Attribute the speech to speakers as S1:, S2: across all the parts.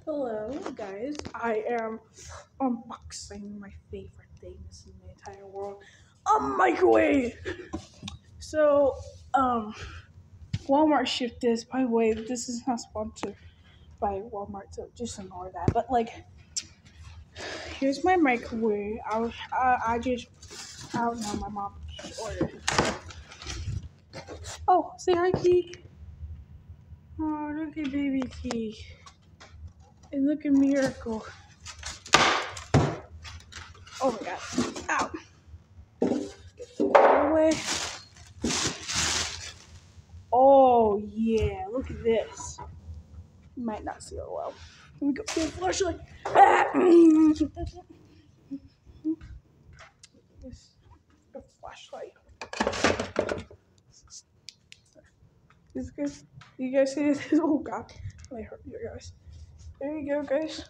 S1: Hello, guys. I am unboxing my favorite things in the entire world, a microwave. So, Walmart shipped this. By the way, this is not sponsored by Walmart, so just ignore that. But here's my microwave. I don't know. My mom just ordered it. Oh, say hi, Key. Oh, look at baby Key. And look at Miracle. Oh my God. Ow. Get the water away. Oh yeah, look at this. You might not see it well. Let me go get a flashlight. This a flashlight. Is good. You guys see this? Oh God, I hurt you guys. There you go, guys.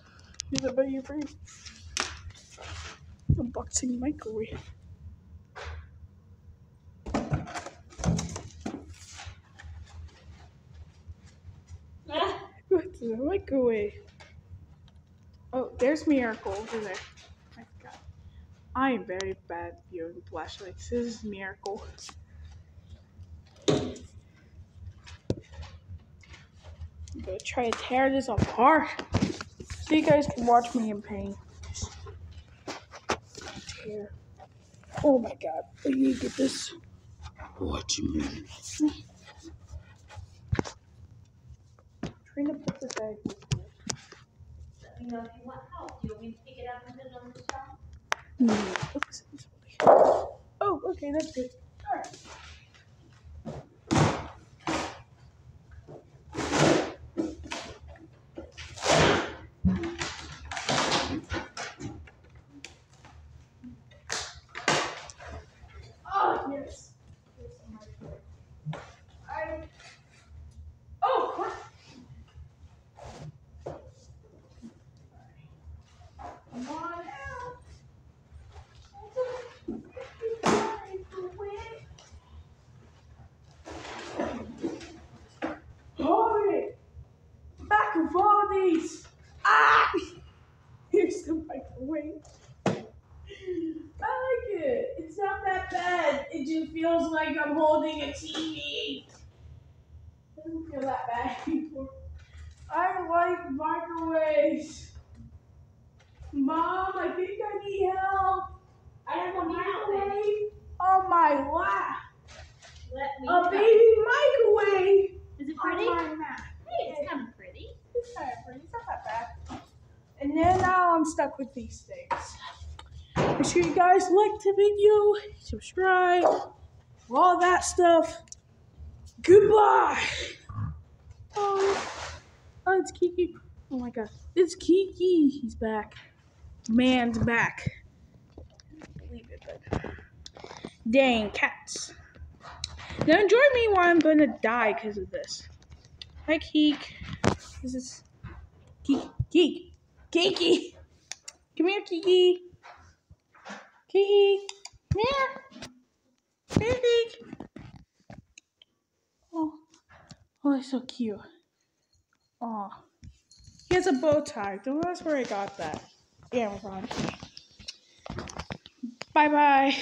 S1: Here's a buggy for you. Unboxing microwave. What's the microwave? Oh, there's Miracle over there. I forgot. I am very bad viewing flashlights. This is Miracle. I'm gonna try to tear this apart so you guys can watch me in pain. Tear. Oh my God! I need to get this. What you mean? Trying to put this bag.
S2: Let me know if you want help. Do you want me to pick it up and put it on the shelf?
S1: Oops. Oh, okay, that's good. All right. Oh yes. Oh crap. Come on out. Hold it. Back of all these. Ah! Here's the microwave. I like it. It's not that bad. It just feels like I'm holding a TV. It doesn't feel that bad anymore. I like microwaves. Mom, I think I need help. I have a microwave on my lap. A baby microwave.
S2: Is it pretty?
S1: On my lap.
S2: Hey, it's kind of pretty.
S1: It's kind of pretty. It's not that bad. And then now I'm stuck with these things. Make sure you guys like the video, subscribe, all that stuff. Goodbye. Oh, it's Kiki. Oh my God, it's Kiki. He's back. Man's back. I can't believe it, but dang cats. Now join me while I'm gonna die because of this. Hi, Keek. This is Keek. Kiki. Come here, Kiki. Kiki. Come here. Kiki. Oh, he's so cute. Oh, he has a bow tie. That's where I got that. Amazon. Bye bye.